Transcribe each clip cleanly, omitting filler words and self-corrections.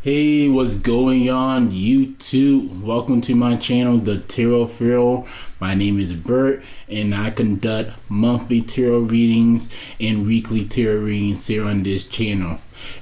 Hey, what's going on YouTube? Welcome to my channel, the Tarot Pharaoh. My name is Bert and I conduct monthly tarot readings and weekly tarot readings here on this channel.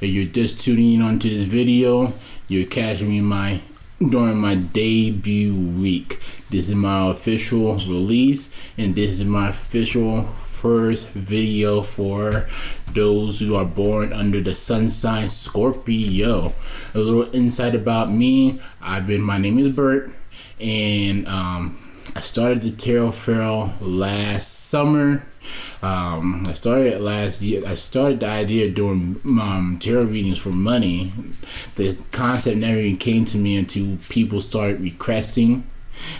If you're just tuning in onto this video, you're catching me during my debut week. This is my official release and this is my official first video for those who are born under the sun sign Scorpio. A little insight about me. My name is Bert, and I started the Tarot Pharaoh last summer. I started last year. I started the idea of doing tarot readings for money. The concept never even came to me until people started requesting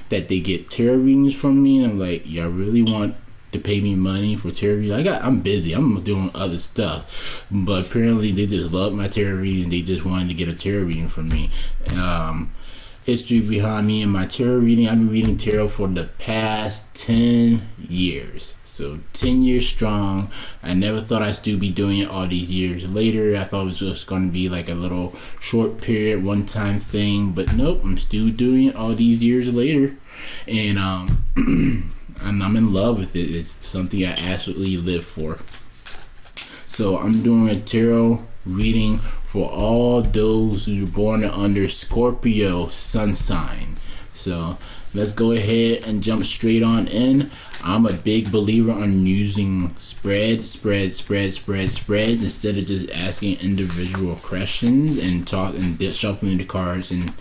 that they get tarot readings from me, and I'm like, y'all really want to pay me money for tarot reading? I'm busy. I'm doing other stuff, but apparently they just love my tarot reading. They just wanted to get a tarot reading from me. History behind me and my tarot reading: I've been reading tarot for the past 10 years. So 10 years strong. I never thought I'd still be doing it all these years later. I thought it was just going to be like a little short period, one-time thing, but nope, I'm still doing it all these years later, and I'm in love with it. It's something I absolutely live for. So I'm doing a tarot reading for all those who are born under Scorpio sun sign. So let's go ahead and jump straight on in. I'm a big believer on using spread instead of just asking individual questions and shuffling the cards and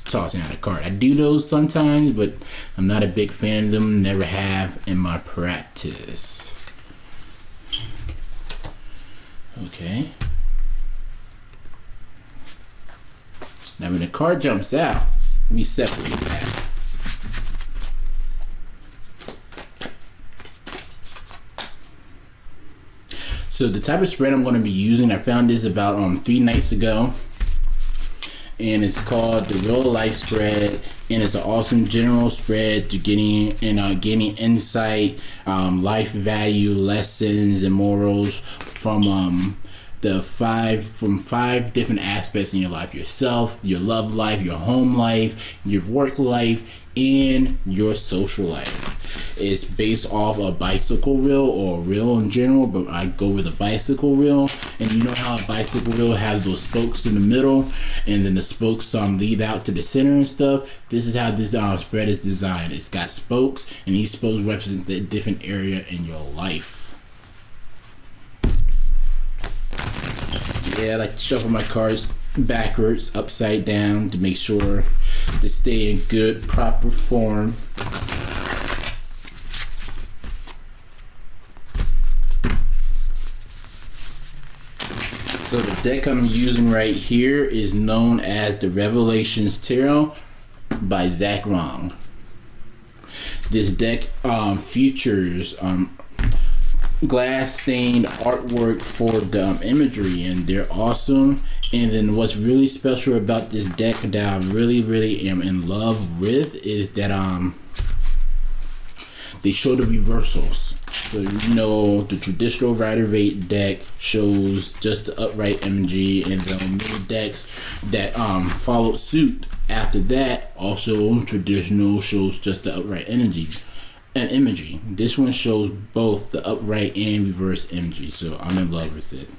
tossing out a card. I do those sometimes, but I'm not a big fan of them. Never have in my practice. Okay. Now when the card jumps out, we separate that. So the type of spread I'm going to be using, I found this about 3 nights ago, and it's called the Real Life Spread, and it's an awesome general spread to gaining insight, life value lessons and morals from five different aspects in your life: yourself, your love life, your home life, your work life, and your social life. It's based off a bicycle reel or a reel in general, but I go with a bicycle reel. And you know how a bicycle reel has those spokes in the middle, and then the spokes lead out to the center and stuff. This is how this spread is designed. It's got spokes, and these spokes represent a different area in your life. Yeah, I like to shuffle my cards backwards, upside down, to make sure they stay in good, proper form. So the deck I'm using right here is known as the Revelations Tarot by Zach Wrong. This deck features glass stained artwork for the imagery, and they're awesome. And then what's really special about this deck that I really am in love with is that they show the reversals. So you know the traditional Rider-Waite deck shows just the upright energy, and the many decks that followed suit after that also traditional shows just the upright energy and imagery. This one shows both the upright and reverse energy, so I'm in love with it.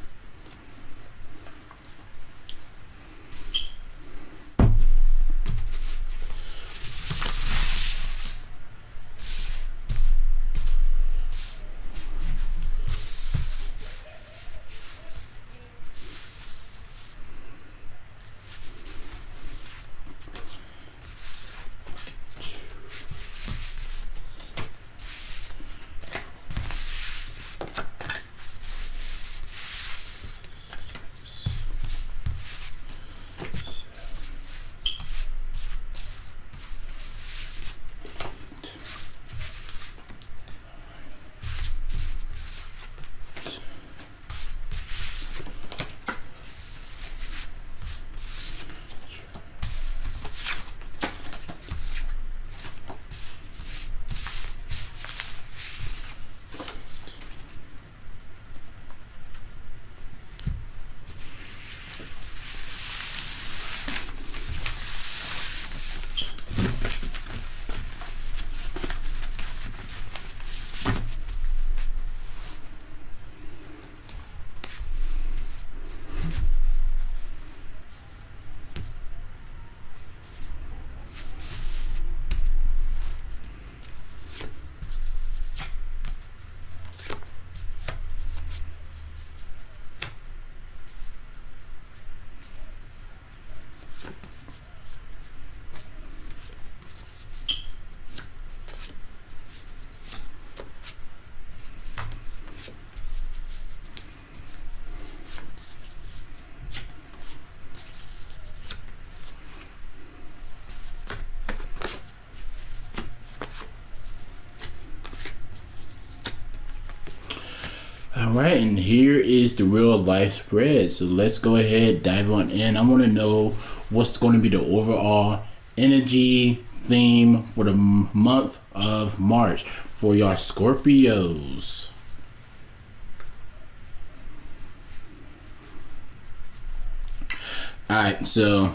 Alright, and here is the real life spread. So let's go ahead, dive on in. I want to know what's going to be the overall energy theme for the month of March for y'all Scorpios. Alright, so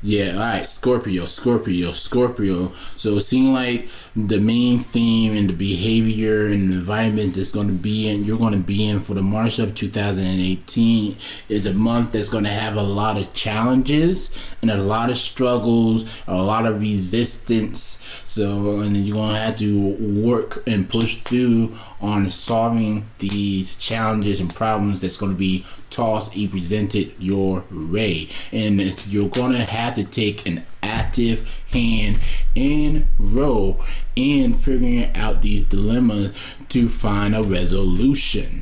yeah, alright, Scorpio. So it seems like the main theme and the behavior and the environment that's going to be in, you're going to be in for the March of 2018 is a month that's going to have a lot of challenges and a lot of struggles, a lot of resistance. So, and you're going to have to work and push through on solving these challenges and problems that's going to be tossed and presented your way. And you're going to have to take an active hand and role in figuring out these dilemmas to find a resolution.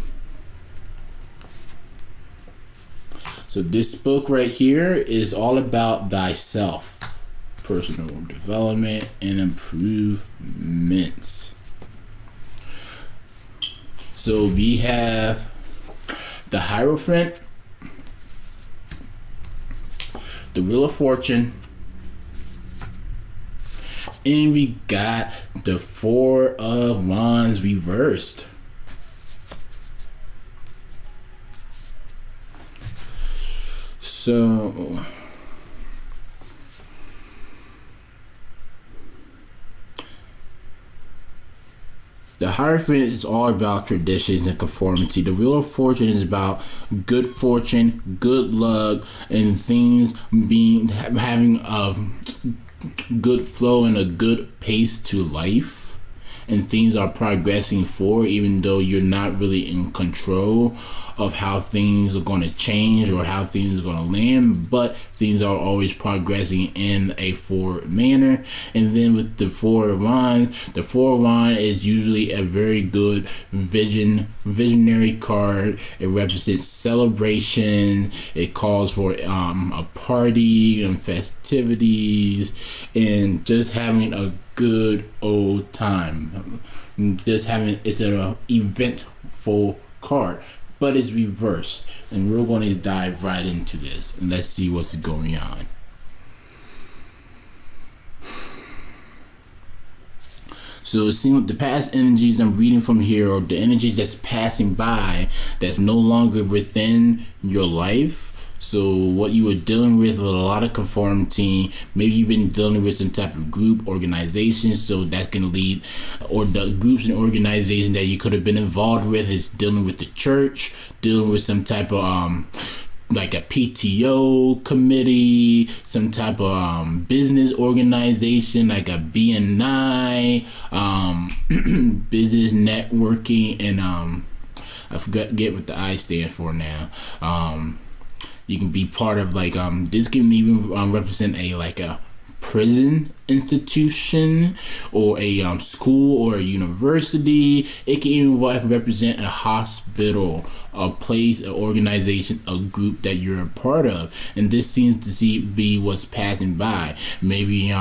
So this book right here is all about thyself, personal development and improvements. So we have the Hierophant, the Wheel of Fortune, and we got the Four of Wands reversed. So the Hierophant is all about traditions and conformity. The Wheel of Fortune is about good fortune, good luck, and things having a good flow and a good pace to life. And things are progressing forward even though you're not really in control of how things are going to change or how things are going to land, but things are always progressing in a forward manner. And then with the Four of Wands is usually a very good visionary card. It represents celebration. It calls for a party and festivities and just having a good old time. It's an eventful card, but it's reversed, and we're going to dive right into this and let's see what's going on. So it seems the past energies I'm reading from here are the energies that's passing by that's no longer within your life. So what you were dealing with a lot of conformity, maybe you've been dealing with some type of group organization, so that can lead, or the groups and organizations that you could have been involved with is dealing with the church, dealing with some type of like a PTO committee, some type of business organization like a BNI, business networking, and I forget what the I stand for now. You can be part of like this can even represent a prison institution or a school or a university. It can even represent a hospital, a place, an organization, a group that you're a part of. And this seems to be what's passing by. Maybe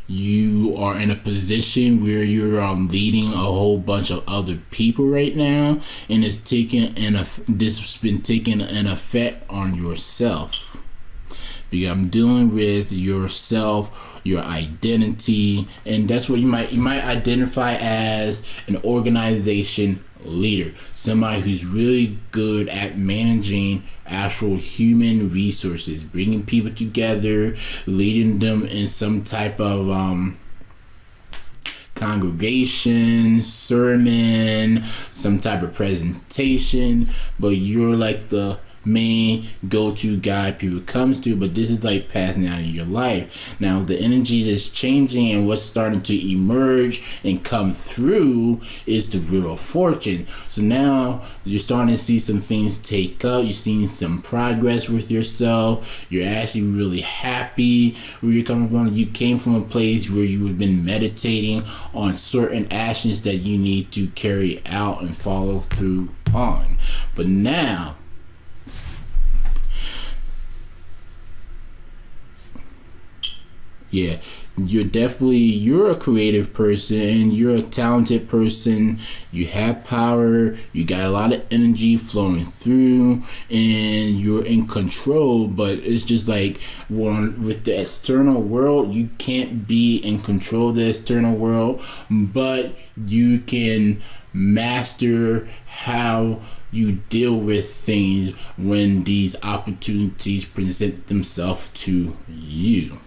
you are in a position where you're leading a whole bunch of other people right now, and this has been taking an effect on yourself. Because I'm dealing with yourself, your identity, and that's what you might identify as an organization leader, somebody who's really good at managing actual human resources, bringing people together, leading them in some type of congregation, sermon, some type of presentation, but you're like the main go-to guy people comes to. But this is like passing out in your life. Now the energy is changing, and what's starting to emerge and come through is the Wheel of Fortune. So now you're starting to see some things take up. You're seeing some progress with yourself. You're actually really happy where you're coming from. You came from a place where you have been meditating on certain actions that you need to carry out and follow through on. But now yeah, you're a creative person, and you're a talented person. You have power, you got a lot of energy flowing through, and you're in control. But it's just like, with the external world, you can't be in control of the external world, but you can master how you deal with things when these opportunities present themselves to you.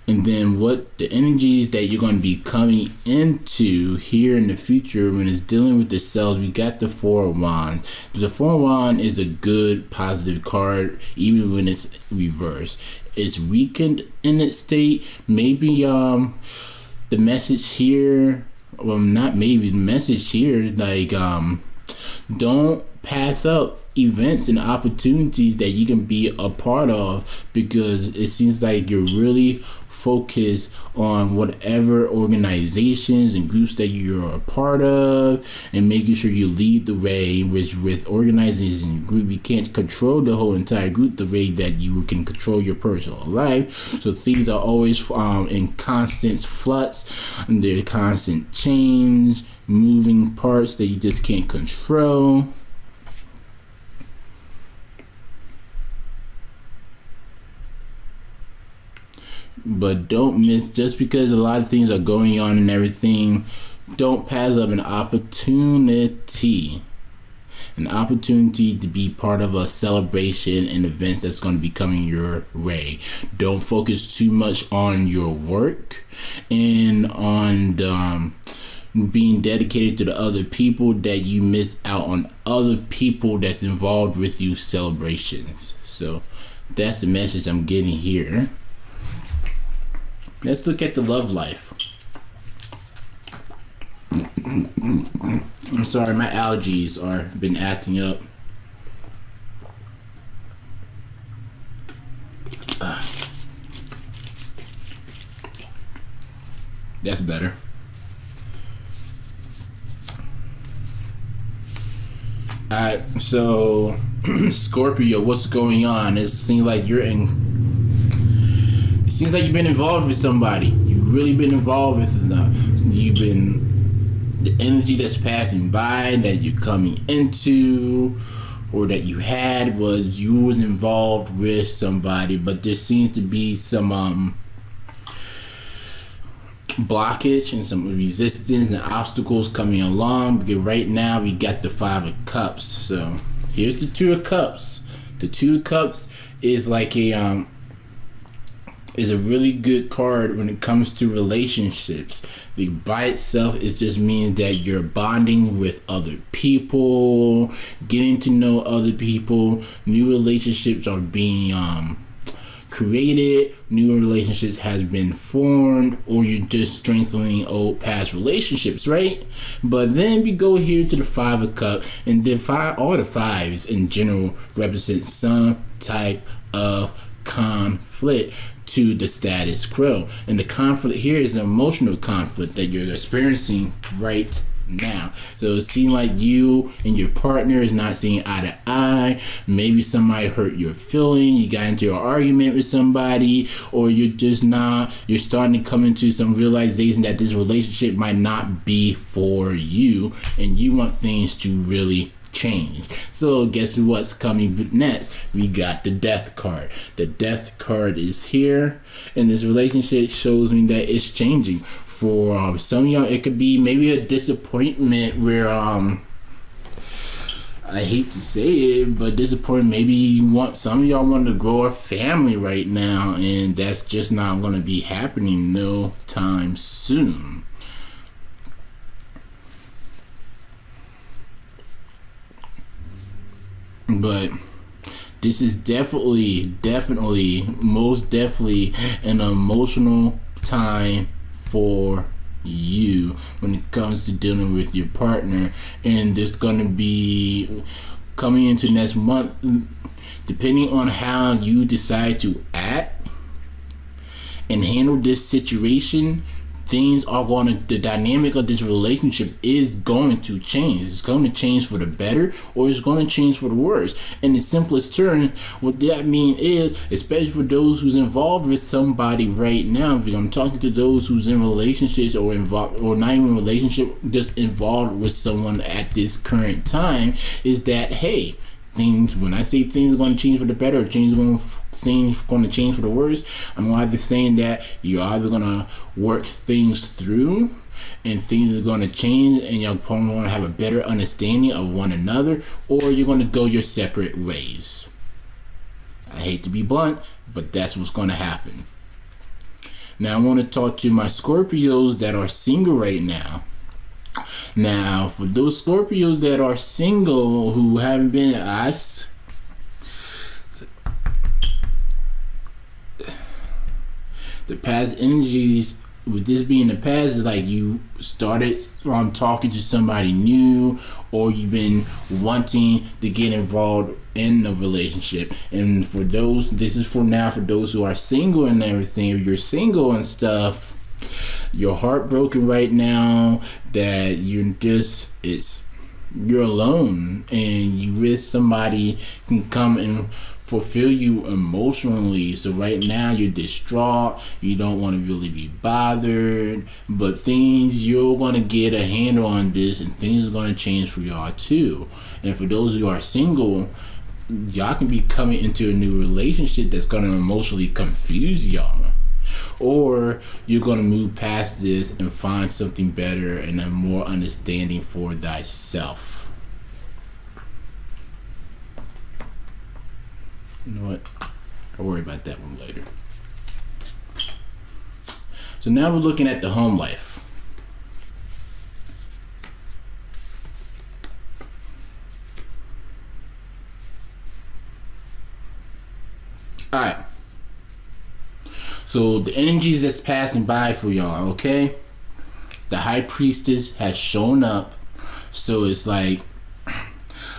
And then what the energies that you're going to be coming into here in the future when it's dealing with the cells, we got the Four of Wands. The Four of Wands is a good positive card even when it's reversed. It's weakened in its state. Maybe the message here, well, not maybe, the message here, like, don't pass up events and opportunities that you can be a part of, because it seems like you're really focused on whatever organizations and groups that you're a part of, and making sure you lead the way. Which with organizations and group, you can't control the whole entire group the way that you can control your personal life. So things are always in constant flux, and there's constant change, moving parts that you just can't control. But don't miss, just because a lot of things are going on and everything, don't pass up an opportunity to be part of a celebration and events that's going to be coming your way. Don't focus too much on your work and on being dedicated to the other people, that you miss out on other people that's involved with you celebrations. So that's the message I'm getting here. Let's look at the love life. I'm sorry, my allergies are been acting up. That's better. Alright, so Scorpio, what's going on? It seems like you've been involved with somebody. You've really been involved with them. The energy that's passing by, that you're coming into, or that you had, was you was involved with somebody, but there seems to be some blockage and some resistance and obstacles coming along, because right now we got the Five of Cups. So here's the Two of Cups. The Two of Cups is like is a really good card when it comes to relationships. By itself, it just means that you're bonding with other people, getting to know other people, new relationships are being created, new relationships has been formed, or you're just strengthening old past relationships, right? But then we go here to the Five of Cups, and all the fives in general represent some type of conflict to the status quo. And the conflict here is an emotional conflict that you're experiencing right now. So it seems like you and your partner is not seeing eye to eye. Maybe somebody hurt your feeling, you got into an argument with somebody, or you're starting to come into some realization that this relationship might not be for you, and you want things to really change. So guess what's coming next? We got the Death card. The Death card is here, and this relationship shows me that it's changing. For some of y'all, it could be maybe a disappointment where I hate to say it, but disappointment. Maybe some of y'all want to grow a family right now, and that's just not going to be happening no time soon. But this is definitely, most definitely an emotional time for you when it comes to dealing with your partner. And there's going to be, coming into next month, depending on how you decide to act and handle this situation, things are the dynamic of this relationship is going to change. It's going to change for the better, or it's going to change for the worse. In the simplest term, what that means is, especially for those who's involved with somebody right now, because I'm talking to those who's in relationships or involved, or not even in relationship, just involved with someone at this current time, is that, hey, things, when I say things are going to change for the better, or things going to change for the worse, I'm either saying that you're either going to work things through and things are going to change and you're probably going to have a better understanding of one another, or you're going to go your separate ways. I hate to be blunt, but that's what's going to happen. Now I want to talk to my Scorpios that are single right now. Now, for those Scorpios that are single who haven't been asked, the past energies, with this being the past, is like you started talking to somebody new, or you've been wanting to get involved in a relationship. And for those, this is for now, for those who are single and everything, if you're single and stuff, you're heartbroken right now that you're alone, and you wish somebody can come and fulfill you emotionally. So right now you're distraught, you don't want to really be bothered, but you're going to get a handle on this, and things are going to change for y'all too. And for those who are single, y'all can be coming into a new relationship that's going to emotionally confuse y'all. Or you're going to move past this and find something better and a more understanding for thyself. You know what? I'll worry about that one later. So now we're looking at the home life. Alright. So the energies that's passing by for y'all, okay? The High Priestess has shown up. So it's like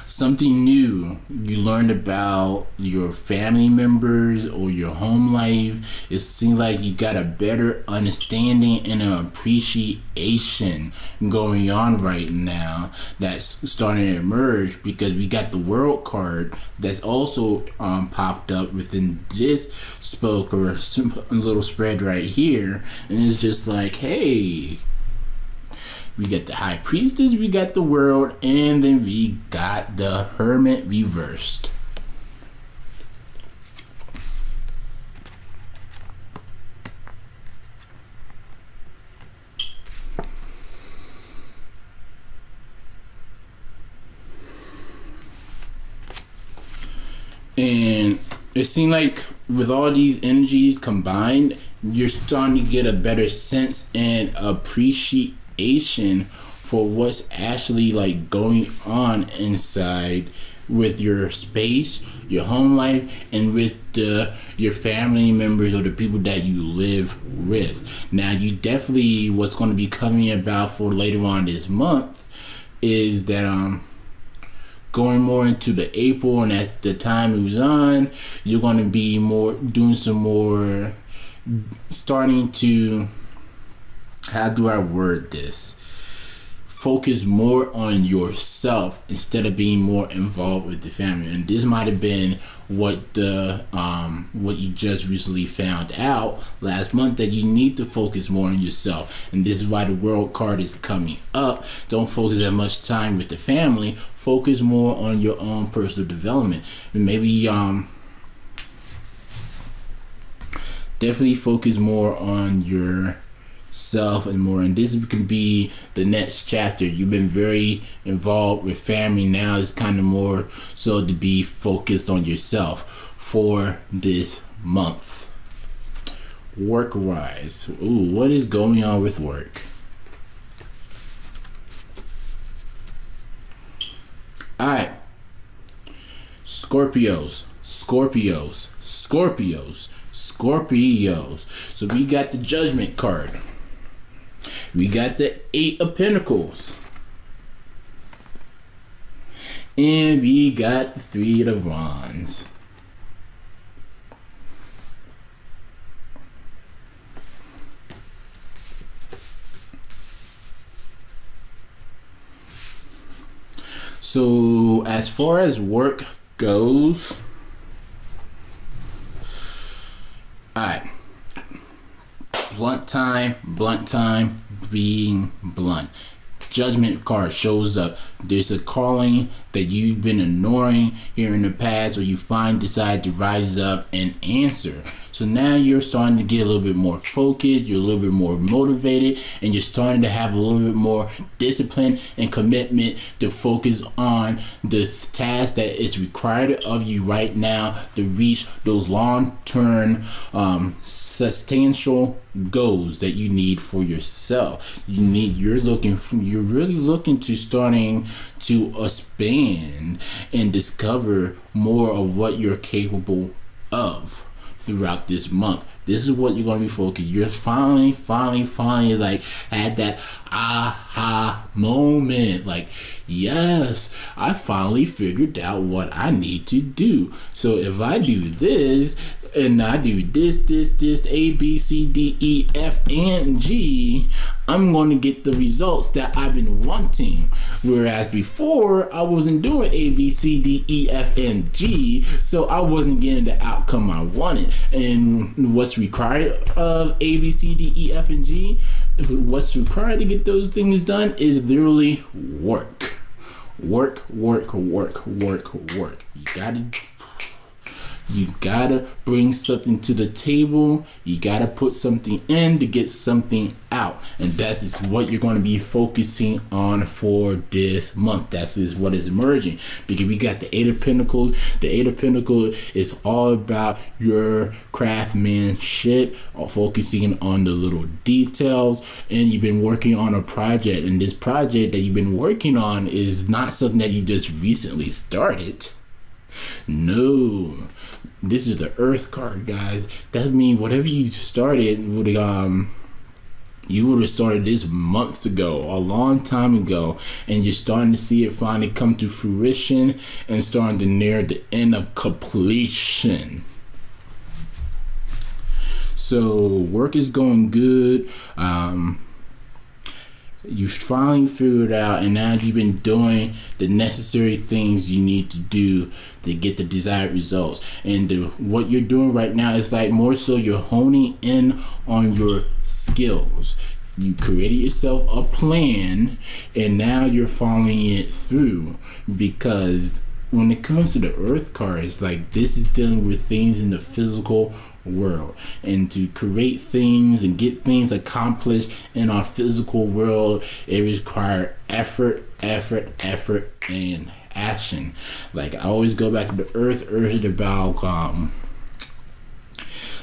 something new you learned about your family members or your home life. It seems like you got a better understanding and an appreciation going on right now that's starting to emerge, because we got the World card that's also popped up within this spoke or little spread right here, and it's just like, hey, we got the High Priestess, we got the World, and then we got the Hermit reversed. And it seemed like with all these energies combined, you're starting to get a better sense and appreciation for what's actually like going on inside with your space, your home life, and with your family members or the people that you live with. Now, you definitely, what's going to be coming about for later on this month is that going more into the April, and at the time it was on, you're going to be doing some more, starting to, how do I word this? Focus more on yourself instead of being more involved with the family. And this might have been what you just recently found out last month, that you need to focus more on yourself. And this is why the World card is coming up. Don't focus that much time with the family. Focus more on your own personal development. And maybe definitely focus more on yourself and more. And this can be the next chapter. You've been very involved with family. Now it's kind of more so to be focused on yourself for this month. Work wise, what is going on with work? Alright, Scorpios. So we got the Judgment card. We got the 8 of Pentacles. And we got the 3 of Wands. So as far as work goes, alright, blunt time, being blunt. Judgment card shows up. There's a calling that you've been ignoring here in the past, or you finally decide to rise up and answer. So now you're starting to get a little bit more focused, you're a little bit more motivated, and you're starting to have a little bit more discipline and commitment to focus on the task that is required of you right now to reach those long-term substantial goals that you need for yourself. You're really looking to starting to expand and discover more of what you're capable of throughout this month. This is what you're going to be focused. You're finally like at that aha moment. Like, yes, I finally figured out what I need to do. So if I do this, and I do this, A, B, C, D, E, F, and G, I'm going to get the results that I've been wanting. Whereas before, I wasn't doing A, B, C, D, E, F, and G, so I wasn't getting the outcome I wanted. And what's required of A, B, C, D, E, F, and G, what's required to get those things done is literally work. Work. You gotta bring something to the table. You gotta put something in to get something out, and that is what you're going to be focusing on for this month. That is what is emerging, because we got the Eight of Pentacles. The Eight of Pentacles is all about your craftsmanship, focusing on the little details, and you've been working on a project, and this project that you've been working on is not something that you just recently started. No, this is the Earth card, guys. That means whatever you started would you would have started this months ago, a long time ago, and you're starting to see it finally come to fruition and starting to near the end of completion. So work is going good. You finally figured out, and now you've been doing the necessary things you need to do to get the desired results. And what you're doing right now is like more so you're honing in on your skills. You created yourself a plan, and now you're following it through, because when it comes to the Earth card, it's like this is dealing with things in the physical world, and to create things and get things accomplished in our physical world, it requires effort and action. Like I always go back to the Earth is about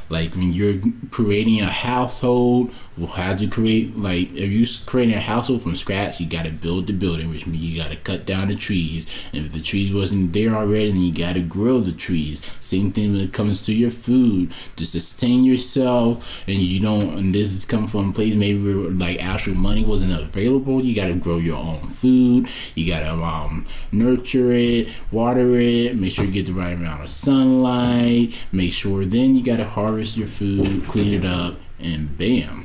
like when you're creating a household, well, how'd you create, like if you're creating a household from scratch, you got to build the building, which means you got to cut down the trees, and if the trees wasn't there already, then you got to grow the trees. Same thing when it comes to your food, to sustain yourself, and you don't, and this is coming from a place maybe where like actual money wasn't available. You got to grow your own food, you got to nurture it, water it, make sure you get the right amount of sunlight, make sure then you got to harvest your food, clean it up, and bam.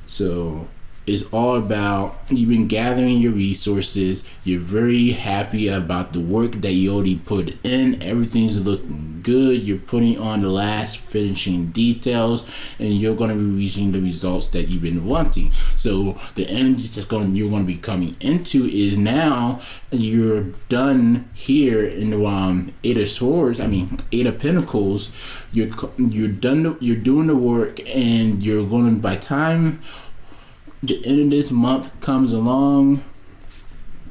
So it's all about, you've been gathering your resources, you're very happy about the work that you already put in, everything's looking good, you're putting on the last finishing details, and you're going to be reaching the results that you've been wanting. So the energies that you're going to be coming into is now you're done here in the Eight of Swords, Eight of Pentacles. You're done, you're doing the work, and you're going to, by time the end of this month comes along,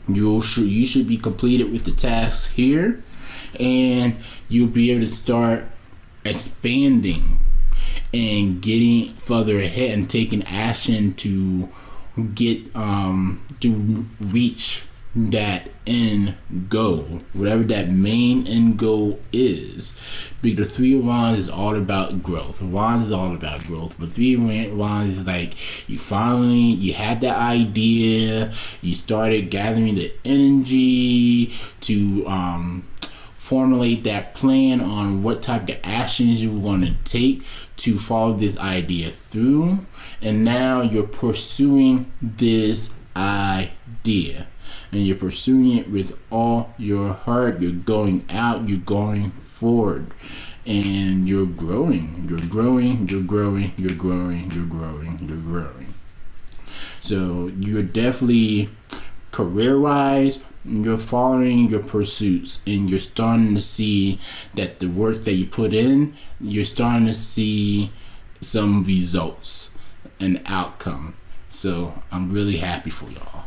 you should be completed with the tasks here, and you'll be able to start expanding and getting further ahead and taking action to get to reach that end goal, whatever that main end goal is. Because the Three of Wands is all about growth. Wands is all about growth, but Three of Wands is like you had that idea, you started gathering the energy to formulate that plan on what type of actions you want to take to follow this idea through, and now you're pursuing this idea, and you're pursuing it with all your heart. You're going out, you're going forward, and you're growing. You're growing, you're growing, you're growing, you're growing, you're growing. So you're definitely, career-wise, you're following your pursuits, and you're starting to see that the work that you put in, you're starting to see some results and outcome. So I'm really happy for y'all.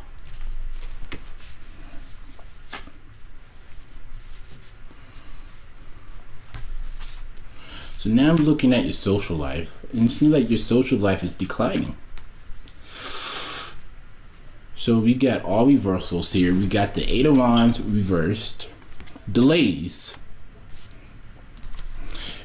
So now I'm looking at your social life, and it seems like your social life is declining. So we got all reversals here. We got the Eight of Wands reversed, delays.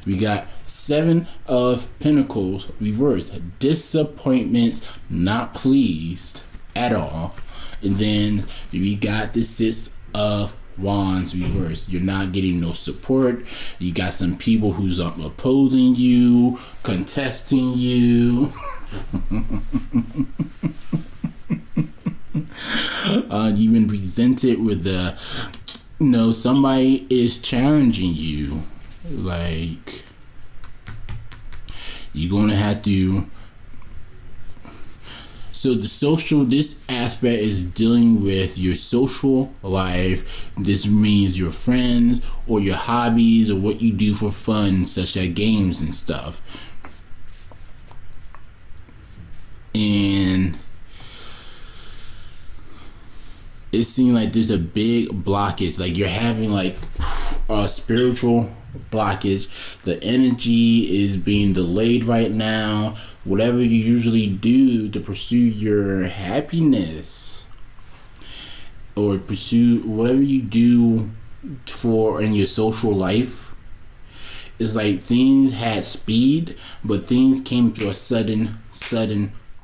We got Seven of Pentacles reversed, disappointments, not pleased at all. And then we got the Six of Wands reversed. You're not getting no support. You got some people who's opposing you, contesting you. You've been presented with somebody is challenging you. Like, you're gonna have to. So this aspect is dealing with your social life. This means your friends or your hobbies or what you do for fun, such as games and stuff. And it seems like there's a big blockage. Like you're having like a spiritual blockage. The energy is being delayed right now. Whatever you usually do to pursue your happiness, or pursue whatever you do for in your social life, it's like things had speed, but things came to a sudden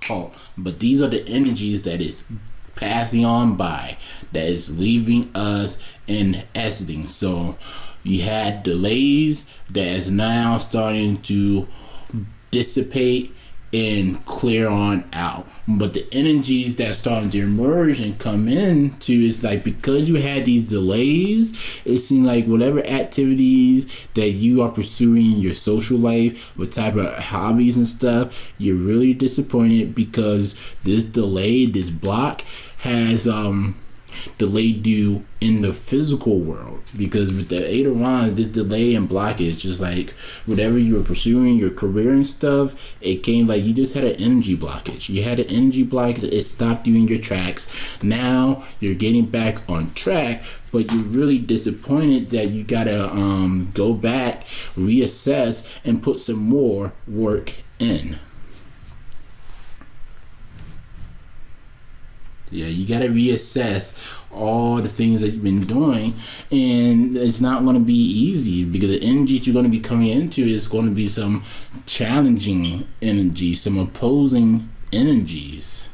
halt. But these are the energies that is passing on by, that is leaving us and exiting. So you had delays that is now starting to dissipate and clear on out. But the energies that are starting to emerge and come into is like, because you had these delays, it seems like whatever activities that you are pursuing in your social life, what type of hobbies and stuff, you're really disappointed because this delay, this block has delayed you in the physical world. Because with the Eight of Wands, this delay and blockage, just like whatever you were pursuing, your career and stuff, it came like you just had an energy blockage. You had an energy blockage, it stopped you in your tracks. Now you're getting back on track, but you're really disappointed that you gotta go back, reassess, and put some more work in. Yeah, you got to reassess all the things that you've been doing, and it's not going to be easy because the energy you're going to be coming into is going to be some challenging energy, some opposing energies.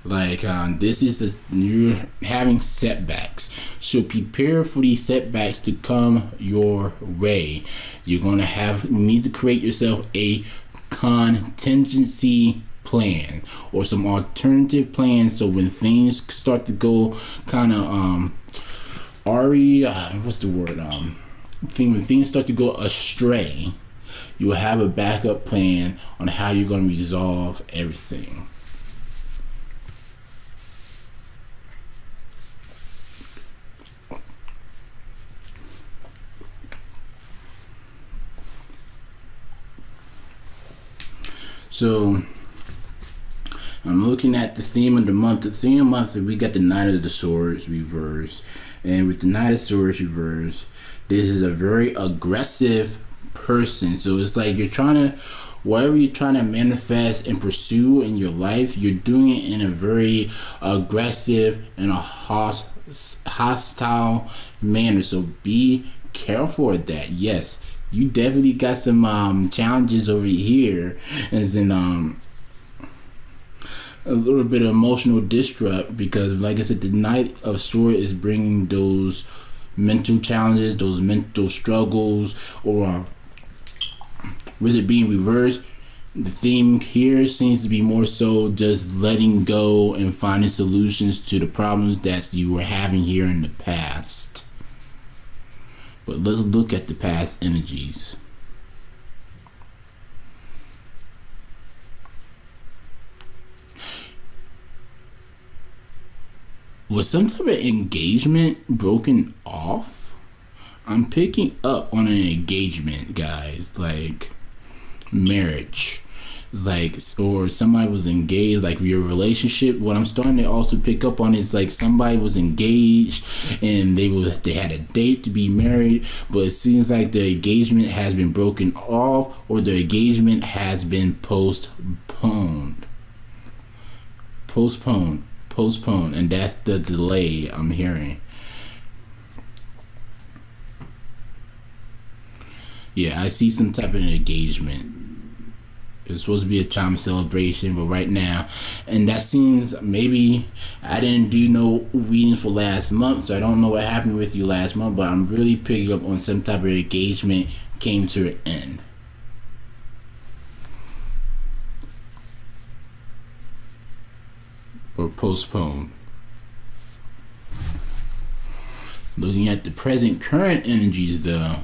Like you're having setbacks, so prepare for these setbacks to come your way. You're gonna need to create yourself a contingency plan or some alternative plans, so when things start to go kind of when things start to go astray, you will have a backup plan on how you're going to resolve everything. So I'm looking at the theme of the month. The theme of the month, we got the Knight of the Swords reversed. And with the Knight of Swords reversed, this is a very aggressive person. So it's like whatever you're trying to manifest and pursue in your life, you're doing it in a very aggressive and a hostile manner. So be careful of that. Yes, you definitely got some challenges over here, as in a little bit of emotional disrupt, because like I said, the Knight of Swords is bringing those mental challenges, those mental struggles, or With it being reversed, the theme here seems to be more so just letting go and finding solutions to the problems that you were having here in the past. But let's look at the past energies. Was some type of engagement broken off? I'm picking up on an engagement, guys, like marriage. Like, or somebody was engaged, like your relationship. What I'm starting to also pick up on is like somebody was engaged and they had a date to be married, but it seems like the engagement has been broken off, or the engagement has been postponed, and that's the delay I'm hearing. Yeah, I see some type of engagement. It's supposed to be a time of celebration, but right now, and that seems, maybe I didn't do no readings for last month, so I don't know what happened with you last month, but I'm really picking up on some type of engagement came to an end. Or postponed. Looking at the present current energies though,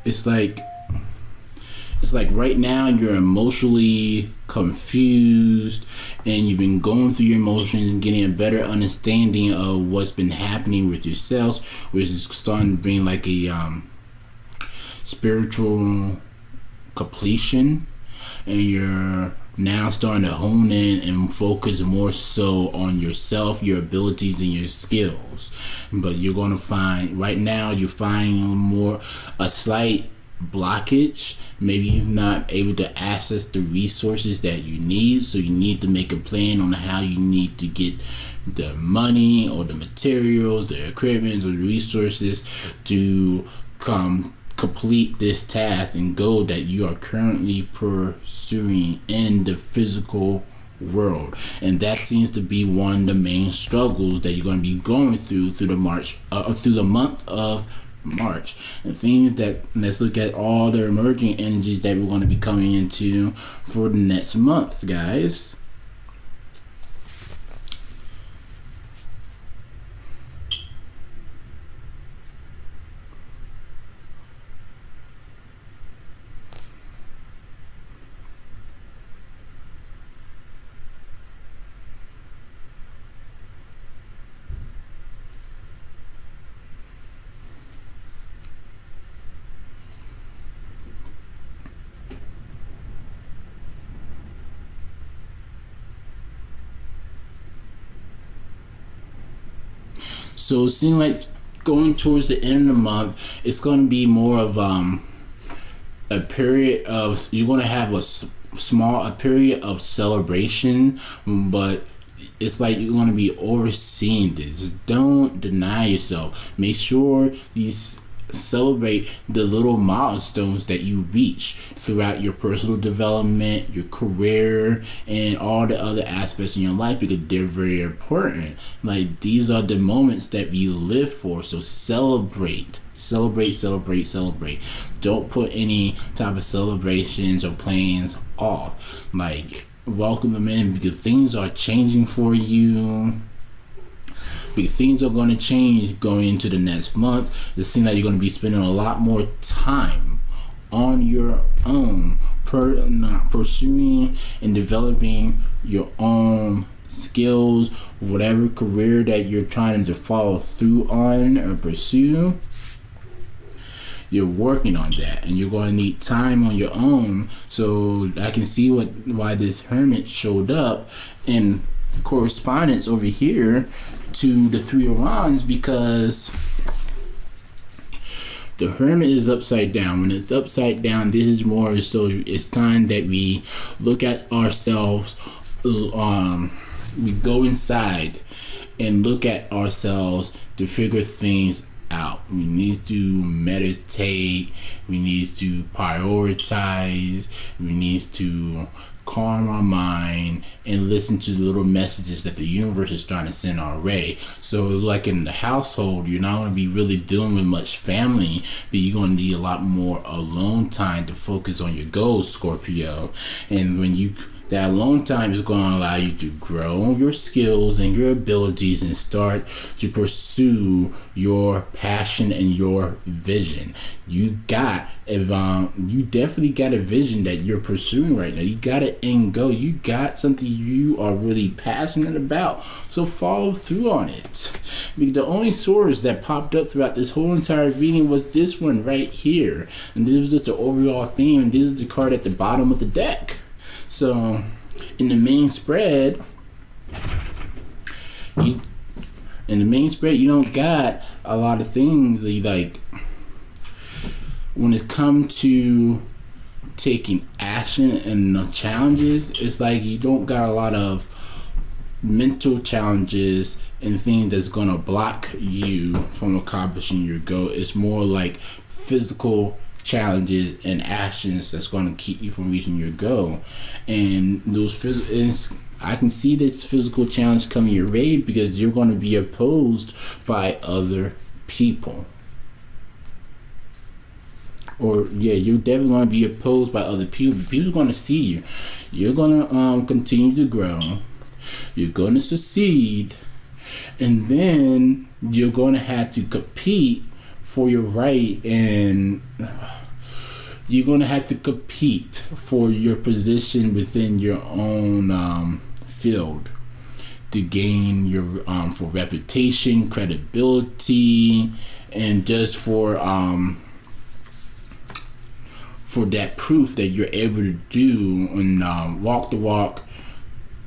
it's like right now you're emotionally confused and you've been going through your emotions and getting a better understanding of what's been happening with yourself, which is starting to bring like a spiritual completion, and you're now starting to hone in and focus more so on yourself, your abilities, and your skills. But you're going to find, right now, you're finding more a slight blockage. Maybe you're not able to access the resources that you need, so you need to make a plan on how you need to get the money or the materials, the equipment, or the resources to complete this task and goal that you are currently pursuing in the physical world. And that seems to be one of the main struggles that you're going to be going through the through the month of March. And things that, let's look at all the emerging energies that we're going to be coming into for the next month, guys. So it seems like going towards the end of the month, it's going to be more of a period of, you're going to have a period of celebration, but it's like you're going to be overseeing this. Just don't deny yourself. Make sure you celebrate the little milestones that you reach throughout your personal development, your career, and all the other aspects in your life, because they're very important. Like, these are the moments that we live for, so celebrate. Don't put any type of celebrations or plans off. Like, welcome them in, because things are changing for you. Because things are going to change going into the next month. It seems like you're going to be spending a lot more time on your own, pursuing and developing your own skills, whatever career that you're trying to follow through on or pursue. You're working on that, and you're going to need time on your own. So I can see why this hermit showed up in correspondence over here to the Three of Wands, because The Hermit is upside down. When it's upside down, this is more so it's time that we look at ourselves. We go inside and look at ourselves to figure things out. We need to meditate. We need to prioritize. We need to calm our mind and listen to the little messages that the universe is trying to send our way. So like in the household, you're not going to be really dealing with much family, but you're going to need a lot more alone time to focus on your goals, Scorpio. And when that alone time is going to allow you to grow your skills and your abilities and start to pursue your passion and your vision. You definitely got a vision that you're pursuing right now. You got an end goal. You got something you are really passionate about. So follow through on it. Because the only source that popped up throughout this whole entire reading was this one right here. And this was just the overall theme. And this is the card at the bottom of the deck. So, in the main spread, you don't got a lot of things that you like. When it comes to taking action and challenges, it's like you don't got a lot of mental challenges and things that's gonna block you from accomplishing your goal. It's more like physical challenges and actions that's going to keep you from reaching your goal. And I can see this physical challenge coming your way because you're going to be opposed by other people. You're definitely going to be opposed by other people. People are going to see you. You're going to continue to grow. You're going to succeed. And then you're going to have to compete for your right, and you're going to have to compete for your position within your own field to gain your for reputation, credibility, and just for that proof that you're able to do and walk the walk.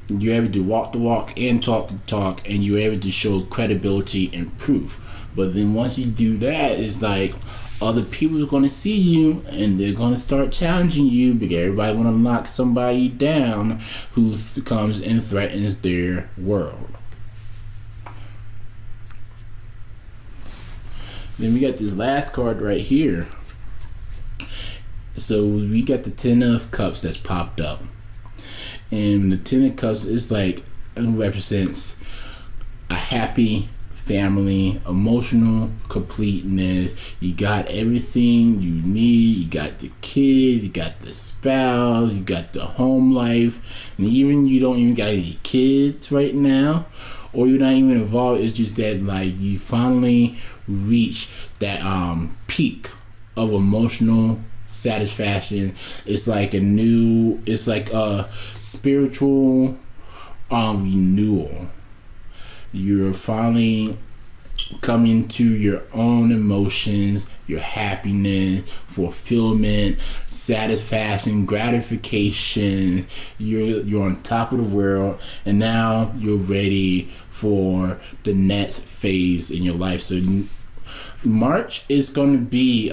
You're able to walk the walk and talk the talk, and you're able to show credibility and proof. But then once you do that, it's like other people are going to see you and they're going to start challenging you because everybody want to knock somebody down who comes and threatens their world. Then we got this last card right here. So we got the Ten of Cups that's popped up. And the Ten of Cups is like, it represents a happy family, emotional completeness. You got everything you need. You got the kids, you got the spouse, you got the home life, and even you don't even got any kids right now, or you're not even involved. It's just that like you finally reach that peak of emotional satisfaction. It's like a spiritual renewal. You're finally coming to your own emotions, your happiness, fulfillment, satisfaction, gratification. You're on top of the world, and now you're ready for the next phase in your life. So March is definitely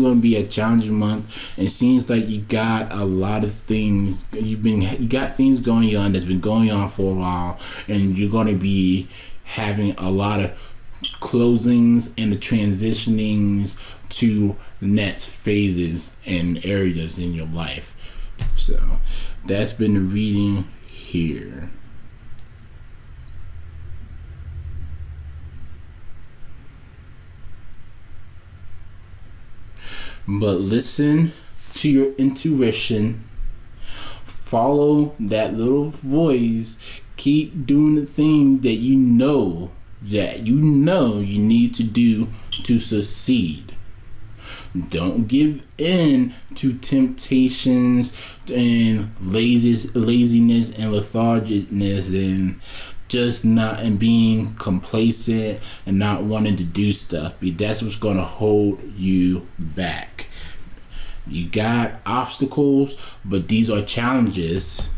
going to be a challenging month. It seems like you got a lot of things. You got things going on that's been going on for a while, and you're going to be having a lot of closings and the transitionings to next phases and areas in your life. So that's been the reading here. But listen to your intuition. Follow that little voice. Keep doing the things that you know you need to do to succeed. Don't give in to temptations and laziness and lethargicness and just not and being complacent and not wanting to do stuff. That's what's going to hold you back. You got obstacles, but these are challenges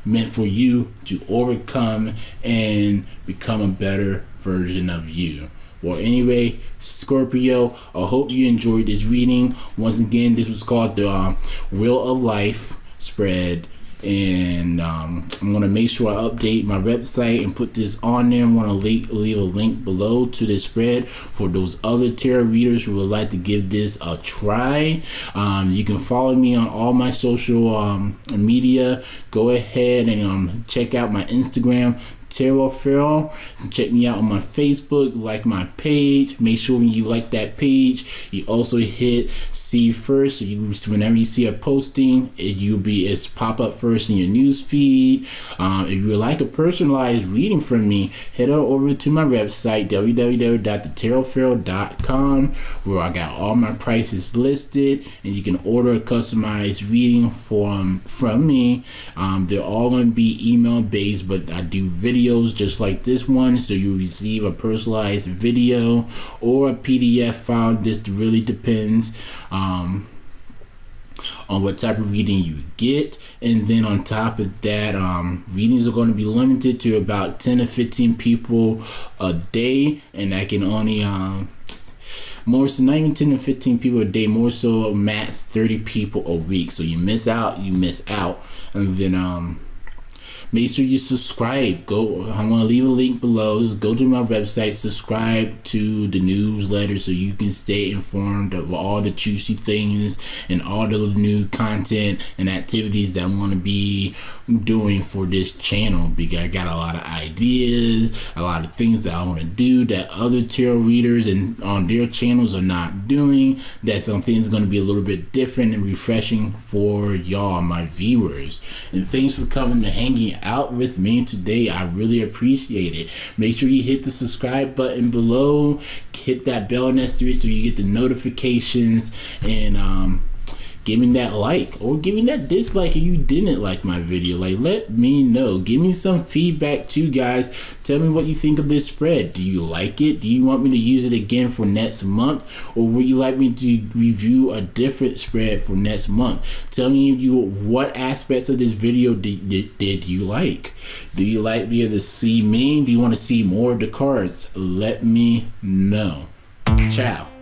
meant for you to overcome and become a better version of you. Well, anyway, Scorpio, I hope you enjoyed this reading. Once again, this was called the Wheel of Life spread. And I'm going to make sure I update my website and put this on there. I'm going to leave a link below to this spread for those other tarot readers who would like to give this a try. You can follow me on all my social media. Go ahead and check out my Instagram, Tarot Pharaoh. Check me out on my Facebook, like my page. Make sure when you like that page, you also hit see first. So whenever you see a posting, it's pop up first in your news feed. If you would like a personalized reading from me, head on over to my website, www.thetarotpharaoh.com, where I got all my prices listed, and you can order a customized reading from me. They're all going to be email based, but I do videos just like this one, so you receive a personalized video or a PDF file. This really depends on what type of reading you get. And then on top of that, readings are going to be limited to about 10 to 15 people a day, and I can only more so not even 10 to 15 people a day, more so max 30 people a week. So you miss out. And then make sure you subscribe. I'm going to leave a link below. Go to my website, subscribe to the newsletter so you can stay informed of all the juicy things and all the new content and activities that I'm going to be doing for this channel, because I got a lot of ideas, a lot of things that I want to do that other tarot readers and on their channels are not doing. That some things going to be a little bit different and refreshing for y'all, my viewers. And thanks for coming and hanging out with me today. I really appreciate it. Make sure you hit the subscribe button below, hit that bell next to it so you get the notifications, and give me that like or give me that dislike if you didn't like my video. Like, let me know. Give me some feedback too, guys. Tell me what you think of this spread. Do you like it? Do you want me to use it again for next month, or would you like me to review a different spread for next month? Tell me what aspects of this video did you like. Do you like me to see me? Do you want to see more of the cards? Let me know. Ciao.